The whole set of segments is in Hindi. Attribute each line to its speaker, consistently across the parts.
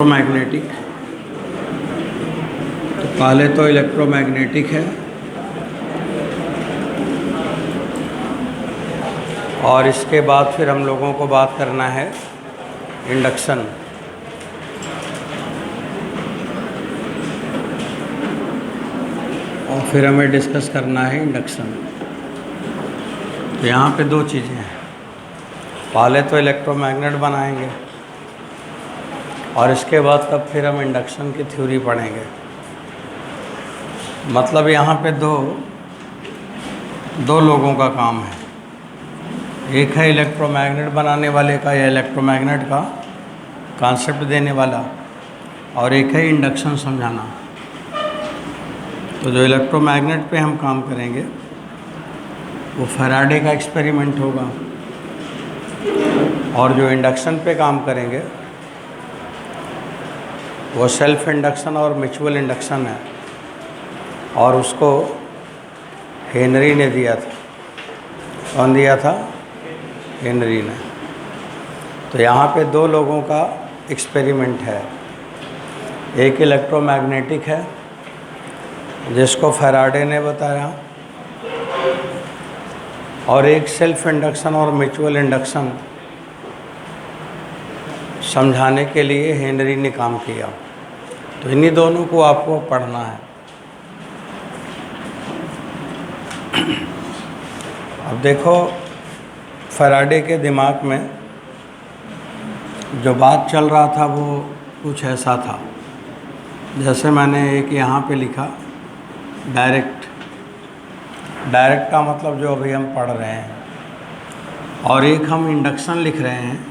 Speaker 1: इलेक्ट्रोमैग्नेटिक। तो पहले तो इलेक्ट्रोमैग्नेटिक है और इसके बाद फिर हम लोगों को बात करना है इंडक्शन। और फिर हमें डिस्कस करना है इंडक्शन। तो यहाँ पे दो चीज़ें हैं, पहले तो इलेक्ट्रोमैग्नेट बनाएंगे और इसके बाद तब फिर हम इंडक्शन की थ्योरी पढ़ेंगे। मतलब यहाँ पे दो लोगों का काम है, एक है इलेक्ट्रोमैग्नेट बनाने वाले का या इलेक्ट्रोमैग्नेट का कॉन्सेप्ट देने वाला, और एक है इंडक्शन समझाना। तो जो इलेक्ट्रोमैग्नेट पे हम काम करेंगे वो फैराडे का एक्सपेरिमेंट होगा, और जो इंडक्शन पे काम करेंगे वो सेल्फ इंडक्शन और म्यूचुअल इंडक्शन है, और उसको हेनरी ने दिया था। कौन दिया था? हेनरी ने। तो यहाँ पे दो लोगों का एक्सपेरिमेंट है, एक इलेक्ट्रोमैग्नेटिक है जिसको फैराडे ने बताया, और एक सेल्फ इंडक्शन और म्यूचुअल इंडक्शन समझाने के लिए हेनरी ने काम किया। तो इन्हीं दोनों को आपको पढ़ना है। अब देखो, फैराडे के दिमाग में जो बात चल रहा था वो कुछ ऐसा था, जैसे मैंने एक यहाँ पे लिखा डायरेक्ट का मतलब जो अभी हम पढ़ रहे हैं, और एक हम इंडक्शन लिख रहे हैं।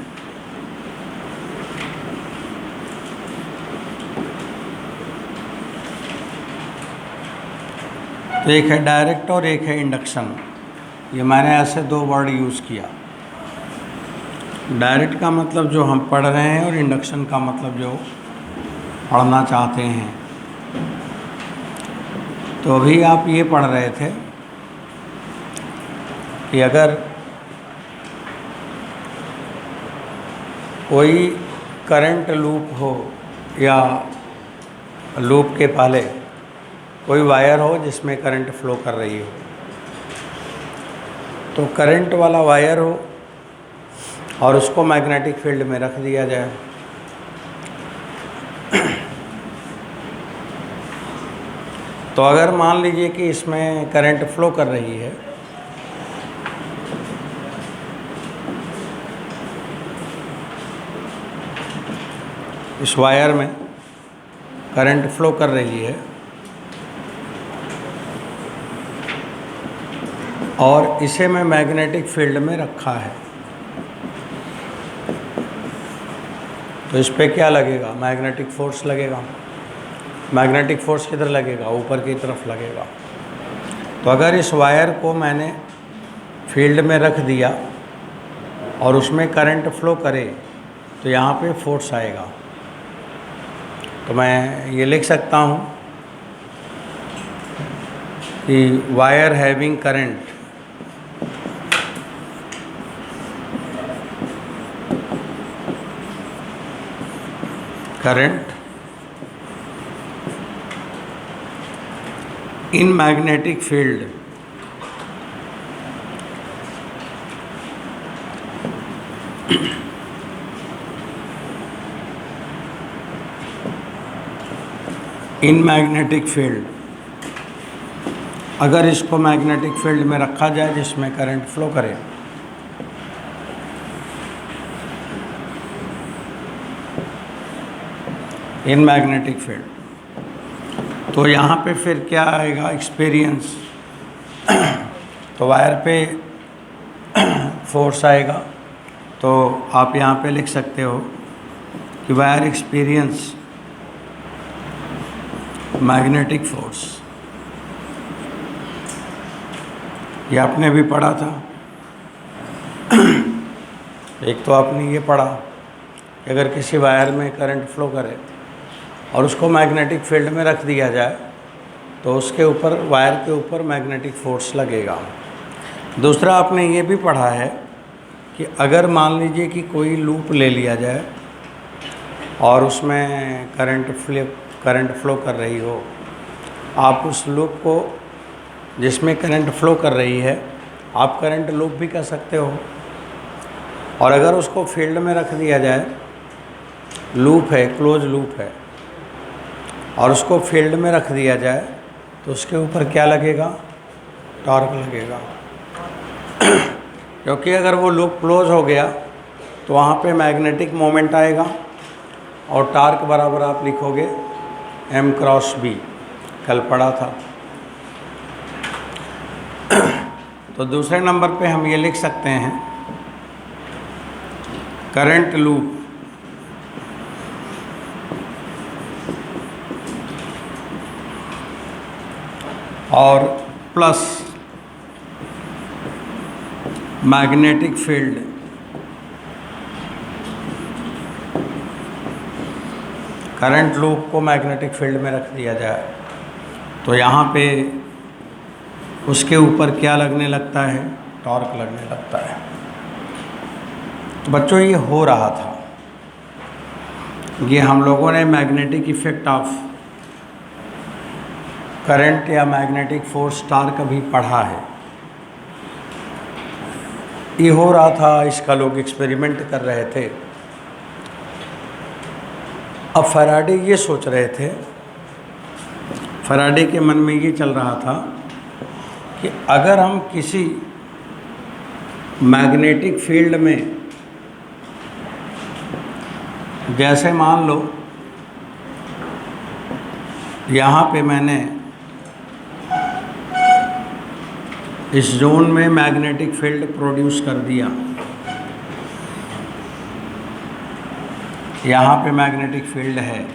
Speaker 1: तो एक है डायरेक्ट और एक है इंडक्शन। ये मैंने ऐसे दो वर्ड यूज़ किया, डायरेक्ट का मतलब जो हम पढ़ रहे हैं और इंडक्शन का मतलब जो पढ़ना चाहते हैं। तो अभी आप ये पढ़ रहे थे कि अगर कोई करंट लूप हो या लूप के पहले कोई वायर हो जिसमें करंट फ्लो कर रही हो, तो करंट वाला वायर हो और उसको मैग्नेटिक फील्ड में रख दिया जाए, तो अगर मान लीजिए कि इसमें करंट फ्लो कर रही है, इस वायर में करंट फ्लो कर रही है, और इसे मैं मैग्नेटिक फील्ड में रखा है, तो इस पे क्या लगेगा? मैग्नेटिक फोर्स लगेगा। मैग्नेटिक फोर्स किधर लगेगा? ऊपर की तरफ लगेगा। तो अगर इस वायर को मैंने फील्ड में रख दिया और उसमें करंट फ्लो करे तो यहाँ पे फोर्स आएगा। तो मैं ये लिख सकता हूँ कि wire having current in magnetic field अगर इसको मैग्नेटिक फील्ड में रखा जाए जिसमें करंट फ्लो करे, इन मैग्नेटिक फील्ड, तो यहाँ पे फिर क्या आएगा? एक्सपीरियंस। तो वायर पे फोर्स आएगा, तो आप यहाँ पे लिख सकते हो कि वायर एक्सपीरियंस मैग्नेटिक फोर्स। ये आपने भी पढ़ा था। एक तो आपने ये पढ़ा कि अगर किसी वायर में करंट फ्लो करे और उसको मैग्नेटिक फील्ड में रख दिया जाए तो उसके ऊपर, वायर के ऊपर मैग्नेटिक फोर्स लगेगा। दूसरा आपने ये भी पढ़ा है कि अगर मान लीजिए कि कोई लूप ले लिया जाए और उसमें करंट फ्लो कर रही हो, आप उस लूप को जिसमें करंट फ्लो कर रही है आप करंट लूप भी कर सकते हो। और अगर उसको फील्ड में रख दिया जाए, लूप है, क्लोज लूप है, और उसको फील्ड में रख दिया जाए तो उसके ऊपर क्या लगेगा? टॉर्क लगेगा। क्योंकि अगर वो लूप क्लोज हो गया तो वहाँ पे मैग्नेटिक मोमेंट आएगा और टॉर्क बराबर आप लिखोगे m×b, कल पढ़ा था। तो दूसरे नंबर पे हम ये लिख सकते हैं करंट लूप और plus magnetic field. Current loop को मैग्नेटिक फील्ड में रख दिया जाए तो यहाँ पे उसके ऊपर क्या लगने लगता है? टॉर्क लगने लगता है। तो बच्चों ये हो रहा था, ये हम लोगों ने मैग्नेटिक इफेक्ट ऑफ करंट या मैग्नेटिक फोर्स टॉर्क अभी पढ़ा है। ये हो रहा था, इसका लोग एक्सपेरिमेंट कर रहे थे। अब फैराडे ये सोच रहे थे, फैराडे के मन में ये चल रहा था कि अगर हम किसी मैग्नेटिक फील्ड में, जैसे मान लो यहाँ पे मैंने इस जोन में मैग्नेटिक फील्ड प्रोड्यूस कर दिया, यहाँ पे मैग्नेटिक फील्ड है,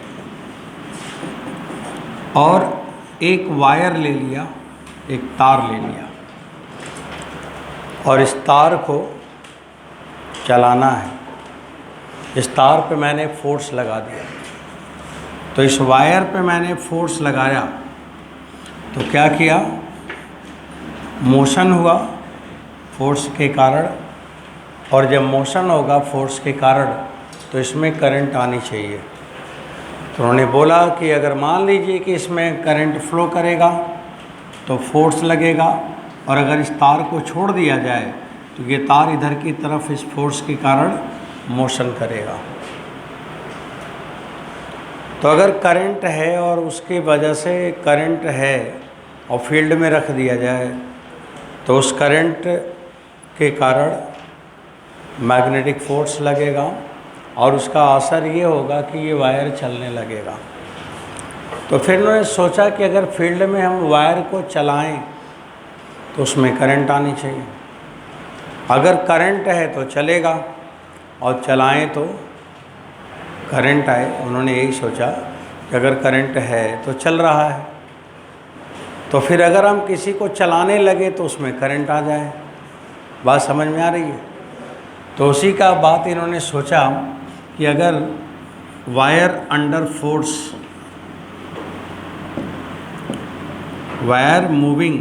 Speaker 1: और एक वायर ले लिया, एक तार ले लिया, और इस तार को चलाना है। इस तार पे मैंने फोर्स लगा दिया, तो इस वायर पे मैंने फोर्स लगाया तो क्या किया? मोशन हुआ फोर्स के कारण, और जब मोशन होगा फोर्स के कारण तो इसमें करंट आनी चाहिए। तो उन्होंने बोला कि अगर मान लीजिए कि इसमें करंट फ्लो करेगा तो फोर्स लगेगा, और अगर इस तार को छोड़ दिया जाए तो ये तार इधर की तरफ इस फोर्स के कारण मोशन करेगा। तो अगर करंट है और उसकी वजह से करंट है और फील्ड में रख दिया जाए तो उस करंट के कारण मैग्नेटिक फोर्स लगेगा, और उसका असर ये होगा कि ये वायर चलने लगेगा। तो फिर उन्होंने सोचा कि अगर फील्ड में हम वायर को चलाएं तो उसमें करंट आनी चाहिए। अगर करंट है तो चलेगा, और चलाएं तो करंट आए। उन्होंने यही सोचा कि अगर करंट है तो चल रहा है, तो फिर अगर हम किसी को चलाने लगे तो उसमें करंट आ जाए। बात समझ में आ रही है? तो उसी का बात इन्होंने सोचा कि अगर wire under force, wire moving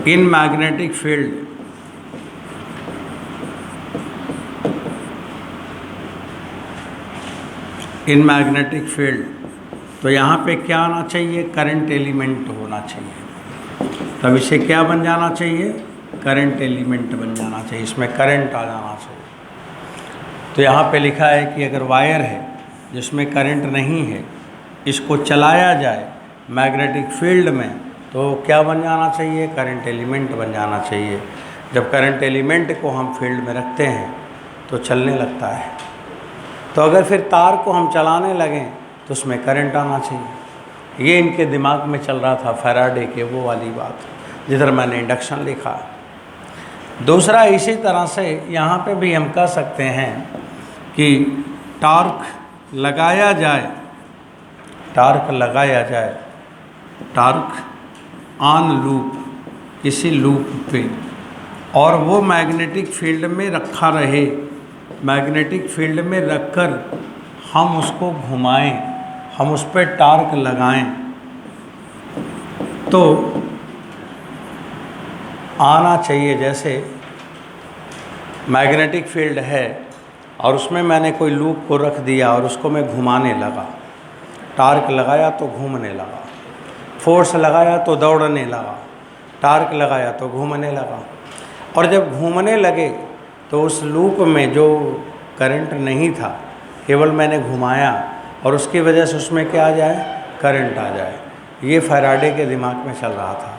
Speaker 1: in magnetic field, in magnetic field, तो यहाँ पे क्या आना चाहिए? करंट एलिमेंट होना चाहिए। तब इसे क्या बन जाना चाहिए? करंट एलिमेंट बन जाना चाहिए, इसमें करंट आ जाना चाहिए। तो यहाँ पे लिखा है कि अगर वायर है जिसमें करंट नहीं है, इसको चलाया जाए मैग्नेटिक फील्ड में तो क्या बन जाना चाहिए? करंट एलिमेंट बन जाना चाहिए। जब करंट एलिमेंट को हम फील्ड में रखते हैं तो चलने लगता है। तो अगर फिर तार को हम चलाने लगें तो उसमें करंट आना चाहिए। ये इनके दिमाग में चल रहा था, फैराडे के वो वाली बात जिधर मैंने इंडक्शन लिखा। दूसरा, इसी तरह से यहाँ पे भी हम कह सकते हैं कि टॉर्क लगाया जाए, टॉर्क लगाया जाए, टॉर्क ऑन लूप, किसी लूप पे, और वो मैग्नेटिक फील्ड में रखा रहे। मैग्नेटिक फील्ड में रखकर हम उसको घुमाएं, हम उस पर टॉर्क लगाएं तो आना चाहिए। जैसे मैग्नेटिक फील्ड है और उसमें मैंने कोई लूप को रख दिया और उसको मैं घुमाने लगा, टार्क लगाया तो घूमने लगा, फोर्स लगाया तो दौड़ने लगा, टार्क लगाया तो घूमने लगा। और जब घूमने लगे तो उस लूप में जो करंट नहीं था, केवल मैंने घुमाया और उसकी वजह से उसमें क्या आ जाए, करंट आ जाए। ये फैराडे के दिमाग में चल रहा था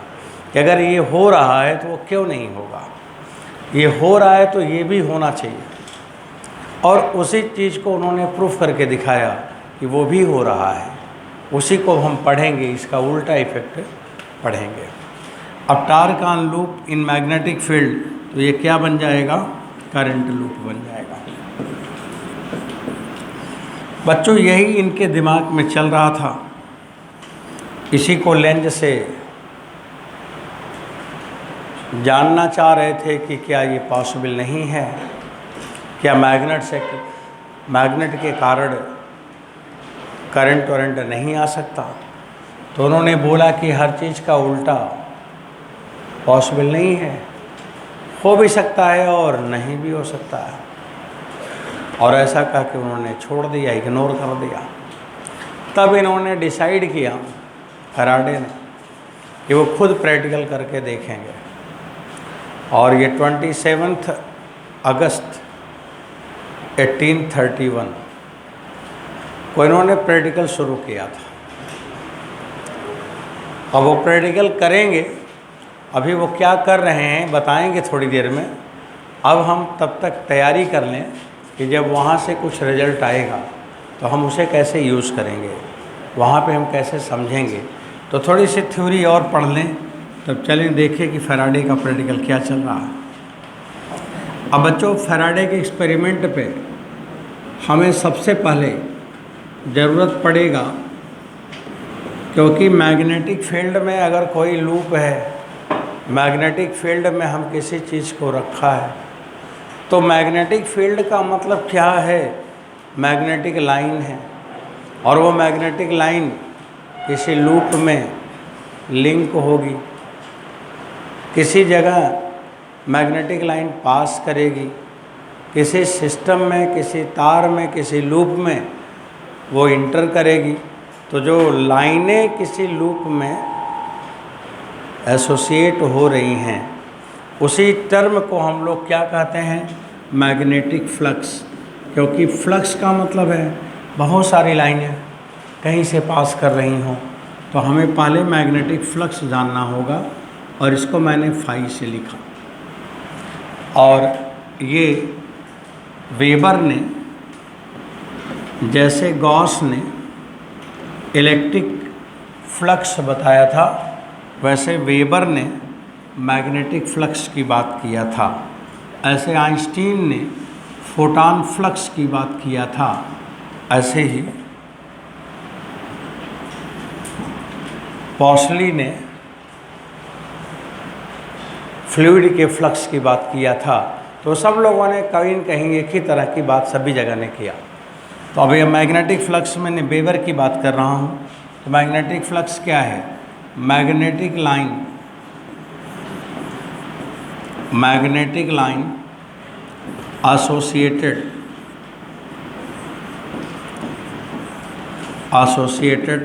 Speaker 1: कि अगर ये हो रहा है तो वो क्यों नहीं होगा, ये हो रहा है तो ये भी होना चाहिए। और उसी चीज़ को उन्होंने प्रूफ करके दिखाया कि वो भी हो रहा है। उसी को हम पढ़ेंगे, इसका उल्टा इफेक्ट पढ़ेंगे। अब torque on loop in magnetic field, तो ये क्या बन जाएगा, करंट लूप बन जाएगा। बच्चों यही इनके दिमाग में चल रहा था। इसी को लेंज से जानना चाह रहे थे कि क्या ये पॉसिबल नहीं है, क्या मैग्नेट के कारण करंट वरंट नहीं आ सकता। तो उन्होंने बोला कि हर चीज़ का उल्टा पॉसिबल नहीं है, हो भी सकता है और नहीं भी हो सकता है। और ऐसा कह के उन्होंने छोड़ दिया, इग्नोर कर दिया। तब इन्होंने डिसाइड किया, फैराडे ने, कि वो खुद प्रैक्टिकल करके देखेंगे। और ये 27 अगस्त 1831 को इन्होंने प्रैक्टिकल शुरू किया था। अब वो प्रैक्टिकल करेंगे, अभी वो क्या कर रहे हैं बताएंगे थोड़ी देर में। अब हम तब तक तैयारी कर लें कि जब वहाँ से कुछ रिजल्ट आएगा तो हम उसे कैसे यूज़ करेंगे, वहाँ पे हम कैसे समझेंगे। तो थोड़ी सी थ्योरी और पढ़ लें, तब चलें देखें कि फैराडे का प्रैक्टिकल क्या चल रहा है। अब बच्चों, फैराडे के एक्सपेरिमेंट पे हमें सबसे पहले ज़रूरत पड़ेगा, क्योंकि मैग्नेटिक फील्ड में अगर कोई लूप है, मैग्नेटिक फील्ड में हम किसी चीज़ को रखा है, तो मैग्नेटिक फील्ड का मतलब क्या है, मैग्नेटिक लाइन है। और वो मैग्नेटिक लाइन किसी लूप में लिंक होगी, किसी जगह मैग्नेटिक लाइन पास करेगी, किसी सिस्टम में, किसी तार में, किसी लूप में वो इंटर करेगी। तो जो लाइनें किसी लूप में एसोसिएट हो रही हैं, उसी टर्म को हम लोग क्या कहते हैं, मैग्नेटिक फ्लक्स। क्योंकि फ्लक्स का मतलब है बहुत सारी लाइनें कहीं से पास कर रही हों, तो हमें पहले मैग्नेटिक फ्लक्स जानना होगा। और इसको मैंने फाई से लिखा। और ये वेबर ने, जैसे गॉस ने इलेक्ट्रिक फ्लक्स बताया था, वैसे वेबर ने मैग्नेटिक फ्लक्स की बात किया था। ऐसे आइंस्टीन ने फोटॉन फ्लक्स की बात किया था। ऐसे ही पॉसली ने फ्लूइड के फ्लक्स की बात किया था। तो सब लोगों ने कहीं न कहीं एक ही तरह की बात सभी जगह ने किया। तो अब ये मैग्नेटिक फ्लक्स मैंने वेबर की बात कर रहा हूँ। तो मैग्नेटिक फ्लक्स क्या है, magnetic line associated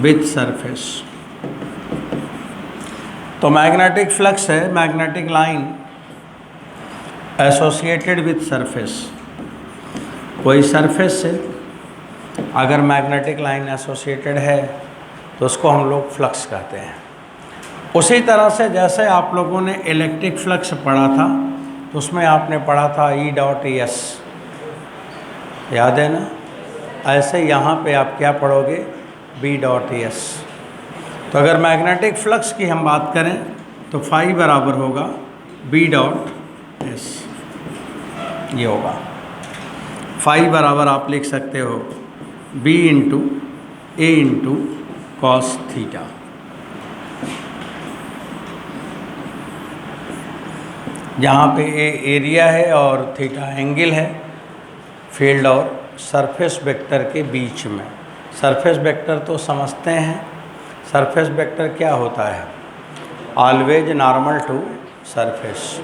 Speaker 1: with surface. तो मैग्नेटिक फ्लक्स है magnetic line associated with surface. कोई सरफेस से अगर मैग्नेटिक लाइन एसोसिएटेड है तो उसको हम लोग फ्लक्स कहते हैं। उसी तरह से जैसे आप लोगों ने इलेक्ट्रिक फ्लक्स पढ़ा था, तो उसमें आपने पढ़ा था E.S, याद है ना। ऐसे यहाँ पे आप क्या पढ़ोगे, B.S। तो अगर मैग्नेटिक फ्लक्स की हम बात करें तो फाई बराबर होगा B.S। ये होगा फाई बराबर आप लिख सकते हो B × A × cos थीटा। जहाँ पे ए एरिया है और थीटा एंगल है फील्ड और सरफेस वेक्टर के बीच में। सरफेस वेक्टर तो समझते हैं, सरफेस वेक्टर क्या होता है, ऑलवेज नॉर्मल टू सरफेस।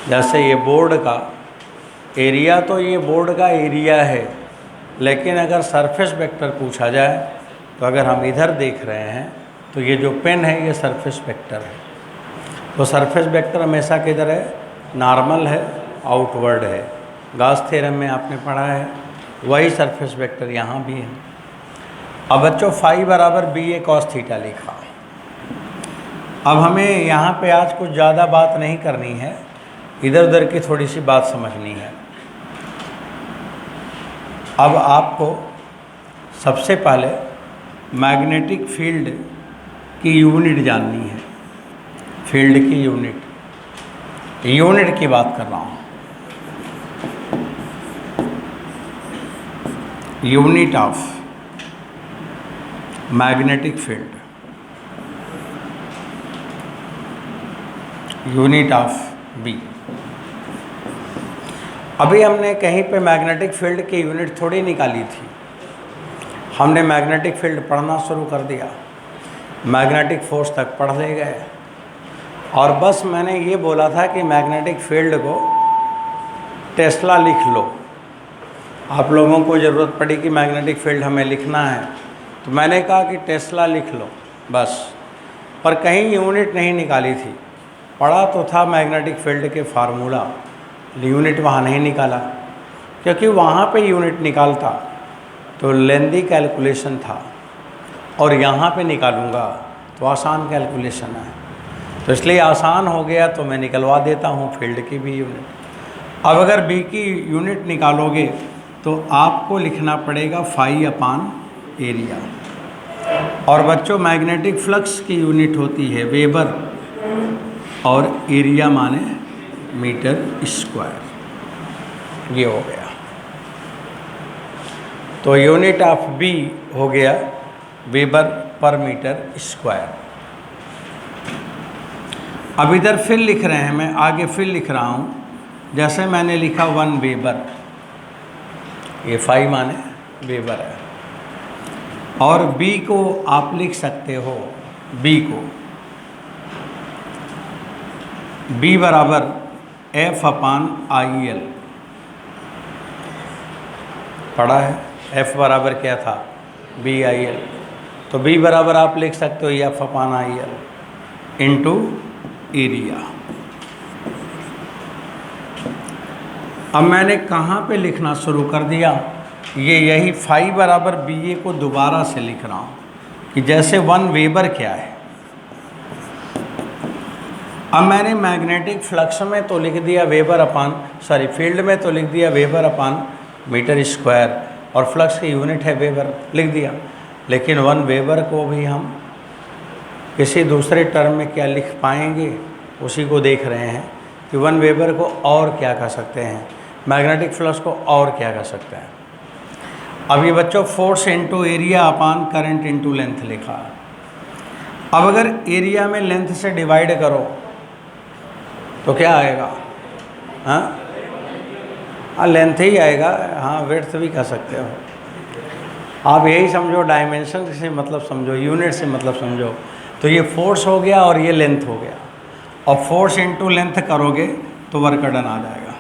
Speaker 1: जैसे ये बोर्ड का एरिया तो ये बोर्ड का एरिया है, लेकिन अगर सरफेस वेक्टर पूछा जाए तो अगर हम इधर देख रहे हैं तो ये जो पेन है ये सरफेस वेक्टर है। तो सरफेस वेक्टर हमेशा किधर है? नॉर्मल है, आउटवर्ड है। गॉस थ्योरम में आपने पढ़ा है, वही सरफेस वेक्टर यहाँ भी है। अब बच्चों फाई बराबर बी ए कॉस थीटा लिखा। अब हमें यहाँ पे आज कुछ ज़्यादा बात नहीं करनी है, इधर उधर की थोड़ी सी बात समझनी है। अब आपको सबसे पहले मैग्नेटिक फील्ड की यूनिट जाननी है। फील्ड की यूनिट की बात कर रहा हूँ। Unit of magnetic field, unit of B. अभी हमने कहीं पे मैग्नेटिक फील्ड की यूनिट थोड़ी निकाली थी, हमने मैग्नेटिक फील्ड पढ़ना शुरू कर दिया, मैग्नेटिक फोर्स तक पढ़ ले गए, और बस मैंने ये बोला था कि मैग्नेटिक फील्ड को टेस्ला लिख लो। आप लोगों को ज़रूरत पड़ी कि मैग्नेटिक फील्ड हमें लिखना है, तो मैंने कहा कि टेस्ला लिख लो बस, पर कहीं यूनिट नहीं निकाली थी। पढ़ा तो था मैग्नेटिक फील्ड के फार्मूला, यूनिट वहाँ नहीं निकाला, क्योंकि वहाँ पे यूनिट निकालता तो लेंदी कैलकुलेशन था, और यहाँ पे निकालूँगा तो आसान कैलकुलेशन है, तो इसलिए आसान हो गया तो मैं निकलवा देता हूँ फील्ड की भी यूनिट। अब अगर बी की यूनिट निकालोगे तो आपको लिखना पड़ेगा फाई अपान एरिया, और बच्चों मैग्नेटिक फ्लक्स की यूनिट होती है वेबर, और एरिया माने मीटर स्क्वायर। ये हो गया, तो यूनिट ऑफ बी हो गया वेबर पर मीटर स्क्वायर। अब इधर फिर लिख रहे हैं, मैं आगे फिर लिख रहा हूँ, जैसे मैंने लिखा 1 वेबर, ये फाई माने वेबर है, और बी को आप लिख सकते हो, बी को बी बराबर एफ अपान आई एल। पढ़ा है, एफ बराबर क्या था? B I L. तो बी बराबर आप लिख सकते हो F upon I L into area. अब मैंने कहाँ पे लिखना शुरू कर दिया? यही फाई बराबर बी ए को दोबारा से लिख रहा हूँ कि जैसे 1 वेबर क्या है। अब मैंने मैग्नेटिक फ्लक्स में तो लिख दिया वेबर अपान, सॉरी फील्ड में तो लिख दिया वेबर अपान मीटर स्क्वायर, और फ्लक्स की यूनिट है वेबर, लिख दिया। लेकिन 1 वेबर को भी हम किसी दूसरे टर्म में क्या लिख पाएंगे, उसी को देख रहे हैं कि 1 वेबर को और क्या कह सकते हैं, मैग्नेटिक फ्लक्स को और क्या कह सकते हैं। अब ये बच्चों फोर्स इंटू एरिया अपान करंट इंटू लेंथ लिखा। अब अगर एरिया में लेंथ से डिवाइड करो तो क्या आएगा? हाँ लेंथ ही आएगा, हाँ विड्थ भी कह सकते हो आप, यही समझो, डायमेंशन से मतलब समझो, यूनिट से मतलब समझो। तो ये फोर्स हो गया और ये लेंथ हो गया, और फोर्स इंटू लेंथ करोगे तो वर्क डन आ जाएगा,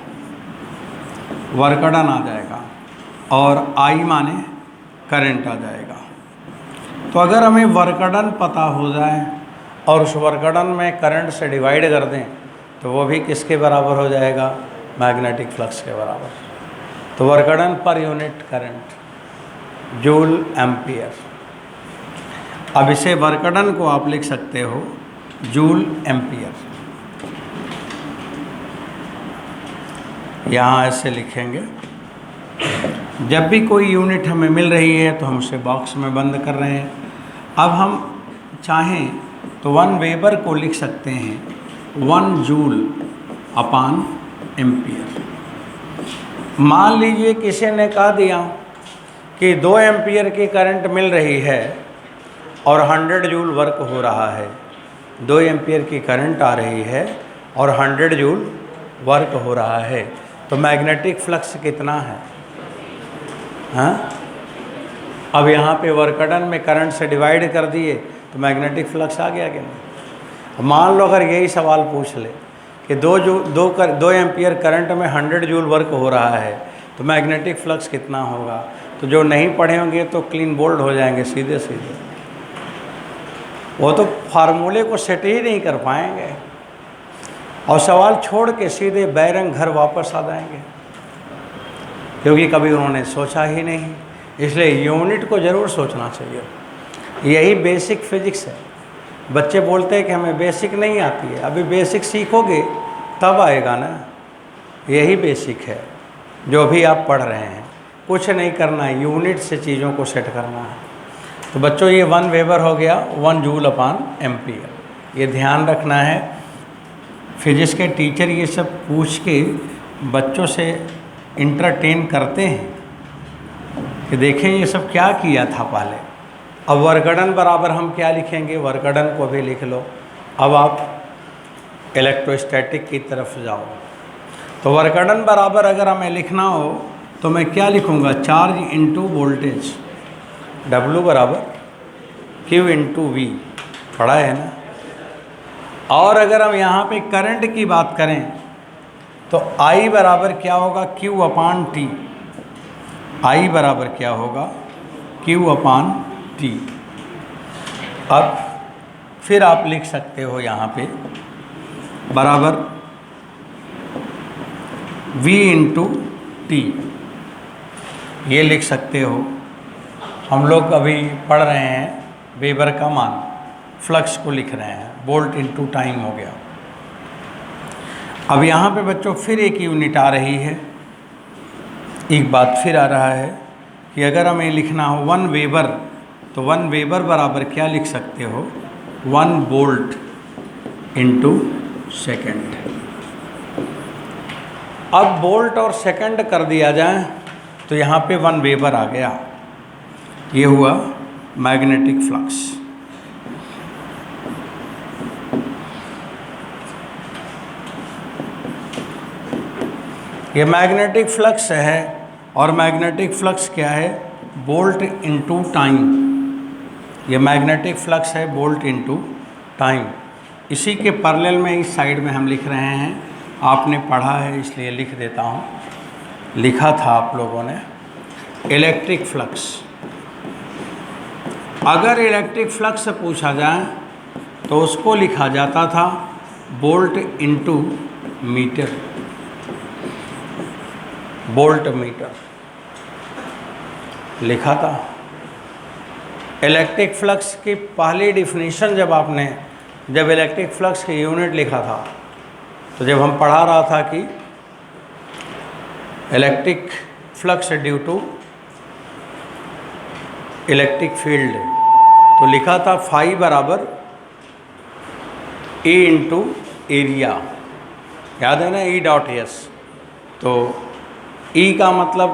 Speaker 1: वर्क डन आ जाएगा, और आई माने करंट आ जाएगा। तो अगर हमें वर्क डन पता हो जाए और उस वर्क डन में करंट से डिवाइड कर दें तो वो भी किसके बराबर हो जाएगा? मैग्नेटिक फ्लक्स के बराबर। तो work done per unit current joule ampere. अब इसे वर्क डन को आप लिख सकते हो जूल एम्पियर, यहाँ ऐसे लिखेंगे। जब भी कोई यूनिट हमें मिल रही है तो हम उसे बॉक्स में बंद कर रहे हैं। अब हम चाहें तो 1 वेबर को लिख सकते हैं 1 जूल अपान एम्पियर। मान लीजिए किसी ने कह दिया कि 2 एम्पियर की करंट मिल रही है और 100 जूल वर्क हो रहा है। 2 एम्पियर की करंट आ रही है और 100 जूल वर्क हो रहा है, तो मैग्नेटिक फ्लक्स कितना है? हाँ, अब यहाँ पे वर्क डन में करंट से डिवाइड कर दिए तो मैग्नेटिक फ्लक्स आ गया कि नहीं? मान लो अगर यही सवाल पूछ ले कि 2 एम्पियर करंट में 100 जूल वर्क हो रहा है, तो मैग्नेटिक फ्लक्स कितना होगा। तो जो नहीं पढ़े होंगे तो क्लीन बोल्ड हो जाएंगे सीधे सीधे, वो तो फार्मूले को सेट ही नहीं कर पाएंगे और सवाल छोड़ के सीधे बैरंग घर वापस आ जाएंगे, क्योंकि कभी उन्होंने सोचा ही नहीं। इसलिए यूनिट को ज़रूर सोचना चाहिए। यही बेसिक फिजिक्स है। बच्चे बोलते हैं कि हमें बेसिक नहीं आती है, अभी बेसिक सीखोगे तब आएगा ना। यही बेसिक है जो भी आप पढ़ रहे हैं। कुछ नहीं करना है, यूनिट से चीज़ों को सेट करना है। तो बच्चों ये 1 वेबर हो गया 1 जूल अपॉन एम्पियर। ये ध्यान रखना है। फिजिक्स के टीचर ये सब पूछ के बच्चों से इंटरटेन करते हैं कि देखें ये सब क्या किया था पहले। अब वर्कडन बराबर हम क्या लिखेंगे, वर्कडन को भी लिख लो। अब आप इलेक्ट्रोस्टैटिक की तरफ जाओ। तो वर्कडन बराबर अगर हमें लिखना हो तो मैं क्या लिखूँगा, चार्ज इंटू वोल्टेज, W बराबर Q इंटू V, पढ़ा है ना। और अगर हम यहाँ पे करंट की बात करें तो I बराबर क्या होगा, Q अपॉन T। I बराबर क्या होगा, Q अपॉन T। अब फिर आप लिख सकते हो यहाँ पे बराबर V इंटू T, ये लिख सकते हो। हम लोग अभी पढ़ रहे हैं वेबर का मान, फ्लक्स को लिख रहे हैं, वोल्ट इंटू टाइम हो गया। अब यहाँ पे बच्चों फिर एक यूनिट आ रही है, एक बात फिर आ रहा है कि अगर हमें लिखना हो 1 वेबर, तो 1 वेबर बराबर क्या लिख सकते हो, 1 वोल्ट इंटू सेकेंड। अब वोल्ट और सेकंड कर दिया जाए तो यहाँ पे 1 वेबर आ गया। ये हुआ मैग्नेटिक फ्लक्स। ये मैग्नेटिक फ्लक्स है और मैग्नेटिक फ्लक्स क्या है, वोल्ट इंटू टाइम। ये मैग्नेटिक फ्लक्स है वोल्ट इंटू टाइम। इसी के पैरेलल में इस साइड में हम लिख रहे हैं, आपने पढ़ा है इसलिए लिख देता हूँ, लिखा था आप लोगों ने, इलेक्ट्रिक फ्लक्स। अगर इलेक्ट्रिक फ्लक्स से पूछा जाए तो उसको लिखा जाता था volt into metre, volt metre लिखा था। इलेक्ट्रिक फ्लक्स की पहली डिफिनीशन जब इलेक्ट्रिक फ्लक्स की यूनिट लिखा था, तो जब हम पढ़ा रहा था कि electric flux due to electric field, तो लिखा था फाई बराबर E इंटू एरिया, याद है ना, E डॉट एस। तो E का मतलब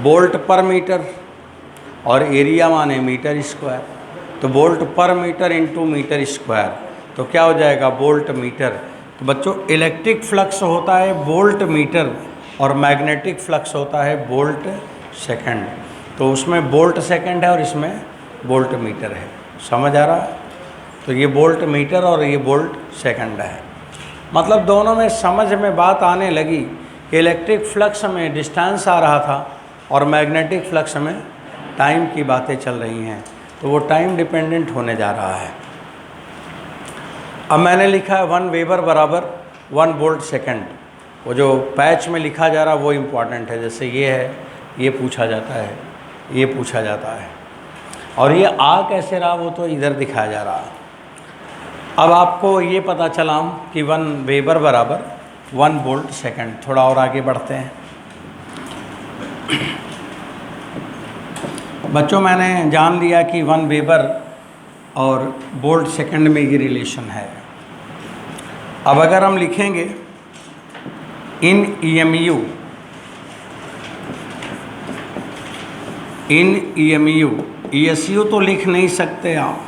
Speaker 1: वोल्ट पर मीटर और एरिया माने मीटर स्क्वायर, तो वोल्ट पर मीटर इंटू मीटर स्क्वायर, तो क्या हो जाएगा, वोल्ट मीटर। तो बच्चों इलेक्ट्रिक फ्लक्स होता है वोल्ट मीटर और मैग्नेटिक फ्लक्स होता है वोल्ट सेकंड। तो उसमें वोल्ट सेकंड है और इसमें वोल्ट मीटर है। समझ आ रहा है? तो ये वोल्ट मीटर और ये वोल्ट सेकंड है। मतलब दोनों में समझ में बात आने लगी कि इलेक्ट्रिक फ्लक्स में डिस्टेंस आ रहा था और मैग्नेटिक फ्लक्स में टाइम की बातें चल रही हैं, तो वो टाइम डिपेंडेंट होने जा रहा है। अब मैंने लिखा है 1 वेबर बराबर 1 वोल्ट सेकंड। वो जो पैच में लिखा जा रहा वो इम्पॉर्टेंट है, जैसे ये है, ये पूछा जाता है, ये पूछा जाता है, और ये आ कैसे रहा वो तो इधर दिखाया जा रहा है। अब आपको ये पता चला कि 1 वेबर बराबर 1 वोल्ट सेकंड। थोड़ा और आगे बढ़ते हैं बच्चों। मैंने जान लिया कि 1 वेबर और वोल्ट सेकंड में ये रिलेशन है। अब अगर हम लिखेंगे इन EMU, ESU तो लिख नहीं सकते आप,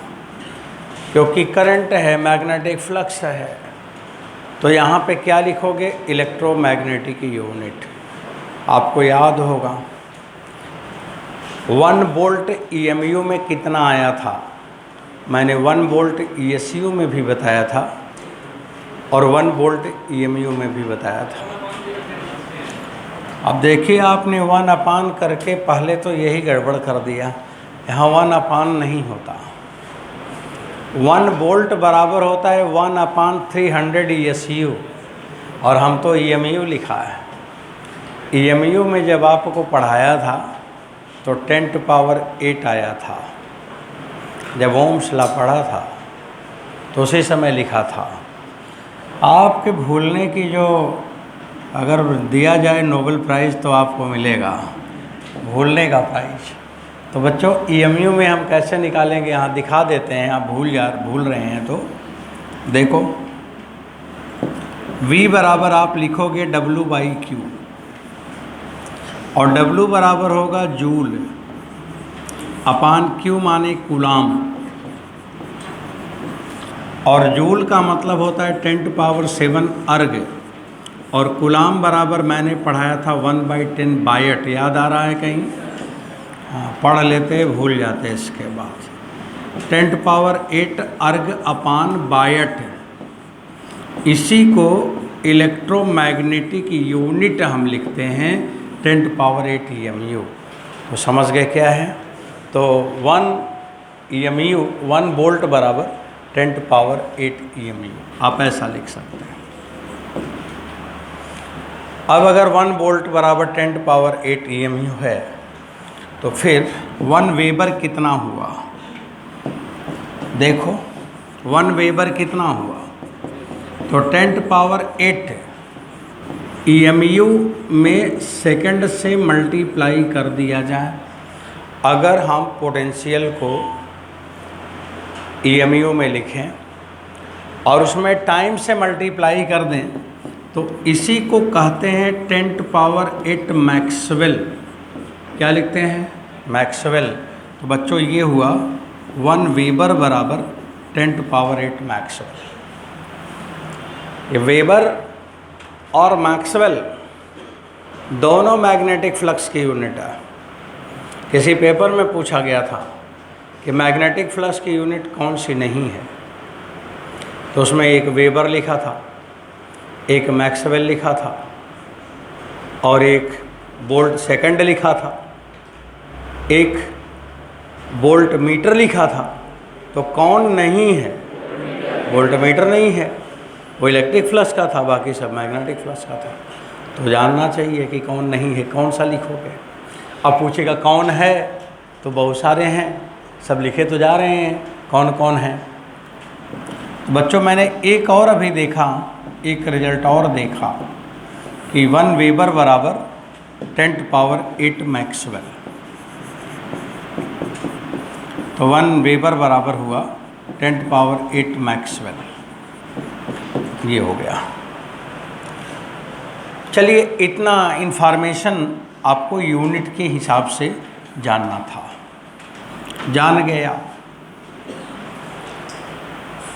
Speaker 1: क्योंकि करंट है, मैग्नेटिक फ्लक्स है। तो यहाँ पे क्या लिखोगे, इलेक्ट्रोमैग्नेटिक यूनिट। आपको याद होगा 1 वोल्ट EMU में कितना आया था, मैंने 1 वोल्ट ESU में भी बताया था और 1 वोल्ट EMU में भी बताया था। अब देखिए आपने 1 अपान करके पहले तो यही गड़बड़ कर दिया, यहाँ 1 अपान नहीं होता। 1 वोल्ट बराबर होता है 1/300 ESU, और हम तो EMU लिखा है। EMU में जब आपको पढ़ाया था तो 10⁸ आया था, जब ओम्स लॉ पढ़ा था तो उसी समय लिखा था। आपके भूलने की जो अगर दिया जाए नोबेल प्राइज़ तो आपको मिलेगा, भूलने का प्राइज़। तो बच्चों EMU में हम कैसे निकालेंगे, यहाँ दिखा देते हैं, आप भूल रहे हैं तो देखो। V बराबर आप लिखोगे W/Q, और W बराबर होगा जूल अपान Q माने कूलाम, और जूल का मतलब होता है 10⁷ अर्ग, और कूलाम बराबर मैंने पढ़ाया था 1/10 बायट। याद आ रहा है कहीं? हाँ, पढ़ लेते भूल जाते इसके बाद। 10⁸ अर्ग अपान बायट, इसी को इलेक्ट्रोमैग्नेटिक यूनिट हम लिखते हैं 10⁸ EMU। तो समझ गए क्या है? तो 1 EMU 1 वोल्ट बराबर 10⁸ EMU, आप ऐसा लिख सकते हैं। अब अगर 1 वोल्ट बराबर 10⁸ EMU है तो फिर 1 वेबर कितना हुआ? देखो 1 वेबर कितना हुआ, तो 10⁸ EMU में सेकंड से मल्टीप्लाई कर दिया जाए। अगर हम पोटेंशियल को EMU में लिखें और उसमें टाइम से मल्टीप्लाई कर दें तो इसी को कहते हैं 10⁸ मैक्सवेल। क्या लिखते हैं? मैक्सवेल। तो बच्चों ये हुआ 1 वेबर बराबर 10⁸ मैक्सवेल। ये वेबर और मैक्सवेल दोनों मैग्नेटिक फ्लक्स की यूनिट है। किसी पेपर में पूछा गया था कि मैग्नेटिक फ्लक्स की यूनिट कौन सी नहीं है, तो उसमें एक वेबर लिखा था, एक मैक्सवेल लिखा था, और एक वोल्ट सेकंड लिखा था, एक वोल्ट मीटर लिखा था। तो कौन नहीं है? वोल्ट मीटर नहीं है, वो इलेक्ट्रिक फ्लक्स का था, बाकी सब मैग्नेटिक फ्लक्स का था। तो जानना चाहिए कि कौन नहीं है, कौन सा लिखोगे। अब पूछेगा कौन है, तो बहुत सारे हैं, सब लिखे तो जा रहे हैं कौन कौन है। तो बच्चों मैंने एक और अभी देखा, एक रिजल्ट और देखा कि 1 वेबर बराबर 10⁸ मैक्सवेल। तो 1 वेबर बराबर हुआ 10⁸ मैक्सवेल, ये हो गया। चलिए इतना इन्फॉर्मेशन आपको यूनिट के हिसाब से जानना था, जान गया।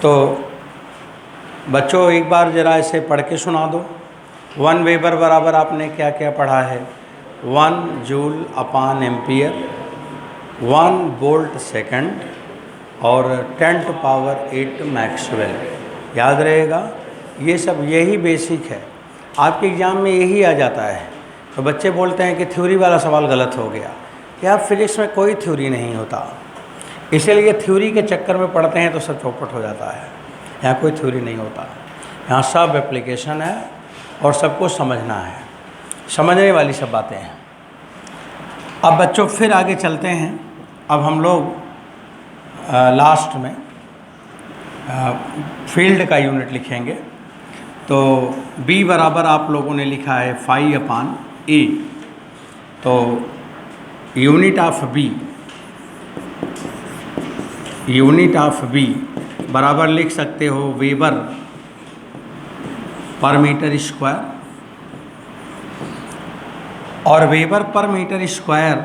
Speaker 1: तो बच्चों एक बार ज़रा इसे पढ़ के सुना दो। 1 वेबर बराबर आपने क्या क्या पढ़ा है? 1 जूल अपान एम्पियर, 1 वोल्ट सेकंड, और 10⁸ मैक्सवेल। याद रहेगा, ये सब यही बेसिक है, आपके एग्ज़ाम में यही आ जाता है। तो बच्चे बोलते हैं कि थ्योरी वाला सवाल गलत हो गया। क्या फिजिक्स में कोई थ्योरी नहीं होता, इसीलिए थ्योरी के चक्कर में पढ़ते हैं तो सब चौपट हो जाता है। यहाँ कोई थ्योरी नहीं होता, यहाँ सब एप्लीकेशन है और सबको समझना है, समझने वाली सब बातें हैं। अब बच्चों फिर आगे चलते हैं। अब हम लोग लास्ट में फील्ड का यूनिट लिखेंगे। तो B बराबर आप लोगों ने लिखा है φ/A। तो यूनिट ऑफ B बराबर लिख सकते हो वेबर पर मीटर स्क्वायर, और वेबर पर मीटर स्क्वायर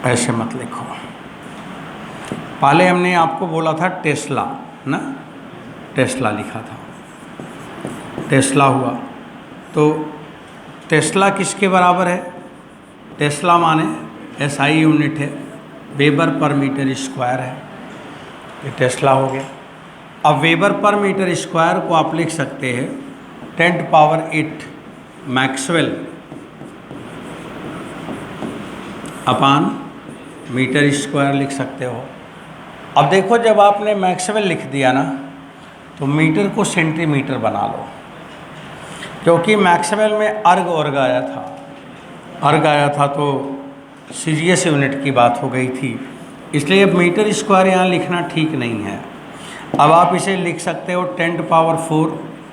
Speaker 1: ऐसे मत लिखो। पहले हमने आपको बोला था टेस्ला ना, टेस्ला लिखा था, टेस्ला हुआ। तो टेस्ला किसके बराबर है? टेस्ला माने SI यूनिट है, वेबर पर मीटर स्क्वायर है, ये टेस्ला हो गया। अब वेबर पर मीटर स्क्वायर को आप लिख सकते हैं 10⁸ मैक्सवेल अपान मीटर स्क्वायर लिख सकते हो। अब देखो, जब आपने मैक्सवेल लिख दिया ना, तो मीटर को सेंटीमीटर बना लो, क्योंकि मैक्सवेल में अर्ग आया था तो सीजीएस यूनिट की बात हो गई थी, इसलिए अब मीटर स्क्वायर यहाँ लिखना ठीक नहीं है। अब आप इसे लिख सकते हो 10⁴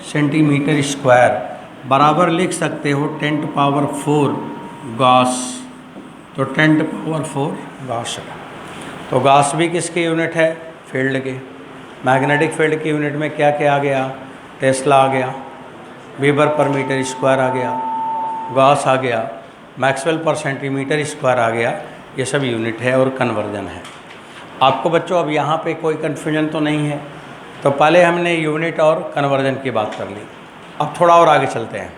Speaker 1: सेंटीमीटर स्क्वायर बराबर लिख सकते हो 10⁴ गॉस, तो 10⁴ गॉस। तो गॉस भी किसकी यूनिट है? फील्ड के। मैग्नेटिक फील्ड की यूनिट में क्या क्या आ गया? टेस्ला आ गया, वेबर पर मीटर स्क्वायर आ गया, गॉस आ गया, मैक्सवेल पर सेंटीमीटर स्क्वायर आ गया। ये सब यूनिट है और कन्वर्जन है। आपको बच्चों अब यहाँ पे कोई कन्फ्यूजन तो नहीं है? तो पहले हमने यूनिट और कन्वर्जन की बात कर ली, अब थोड़ा और आगे चलते हैं।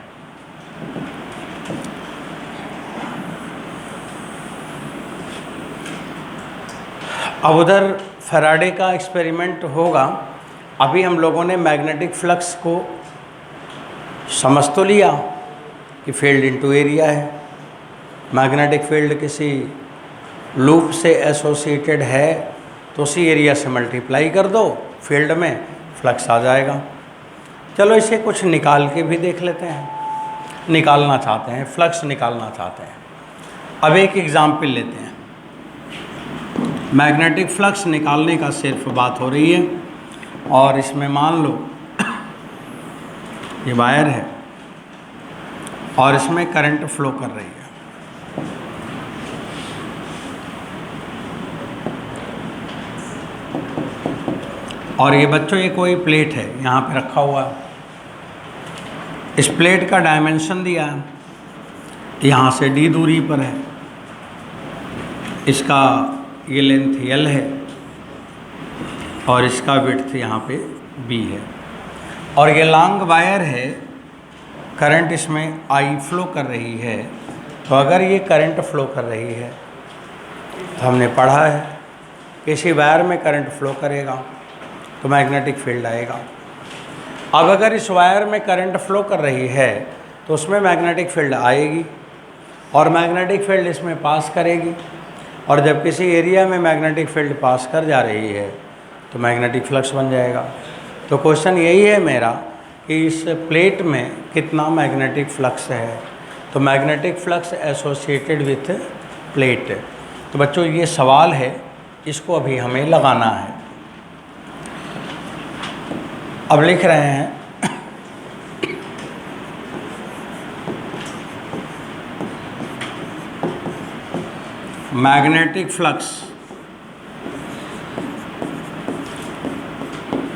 Speaker 1: अब उधर फैराडे का एक्सपेरिमेंट होगा। अभी हम लोगों ने मैग्नेटिक फ्लक्स को समझ तो लिया कि फील्ड इनटू एरिया है। मैग्नेटिक फील्ड किसी लूप से एसोसिएटेड है तो उसी एरिया से मल्टीप्लाई कर दो, फील्ड में फ्लक्स आ जाएगा। चलो इसे कुछ निकाल के भी देख लेते हैं, निकालना चाहते हैं, फ्लक्स निकालना चाहते हैं। अब एक एग्जाम्पल लेते हैं। मैग्नेटिक फ्लक्स निकालने का सिर्फ बात हो रही है, और इसमें मान लो ये वायर है और इसमें करंट फ्लो कर रही है। और ये बच्चों ये कोई प्लेट है यहाँ पे रखा हुआ है। इस प्लेट का डायमेंशन दिया है, यहाँ से d दूरी पर है, इसका ये लेंथ L है और इसका विड्थ यहाँ पे B है, और ये लॉन्ग वायर है। करंट इसमें I फ्लो कर रही है। तो अगर ये करंट फ्लो कर रही है तो हमने पढ़ा है किसी वायर में करंट फ्लो करेगा तो मैग्नेटिक फील्ड आएगा। अब अगर इस वायर में करंट फ्लो कर रही है तो उसमें मैग्नेटिक फील्ड आएगी और मैग्नेटिक फील्ड इसमें पास करेगी, और जब किसी एरिया में मैग्नेटिक फील्ड पास कर जा रही है तो मैग्नेटिक फ्लक्स बन जाएगा। तो क्वेश्चन यही है मेरा कि इस प्लेट में कितना मैग्नेटिक फ्लक्स है। तो magnetic flux associated with plate. तो बच्चों ये सवाल है, इसको अभी हमें लगाना है। अब लिख रहे हैं मैग्नेटिक फ्लक्स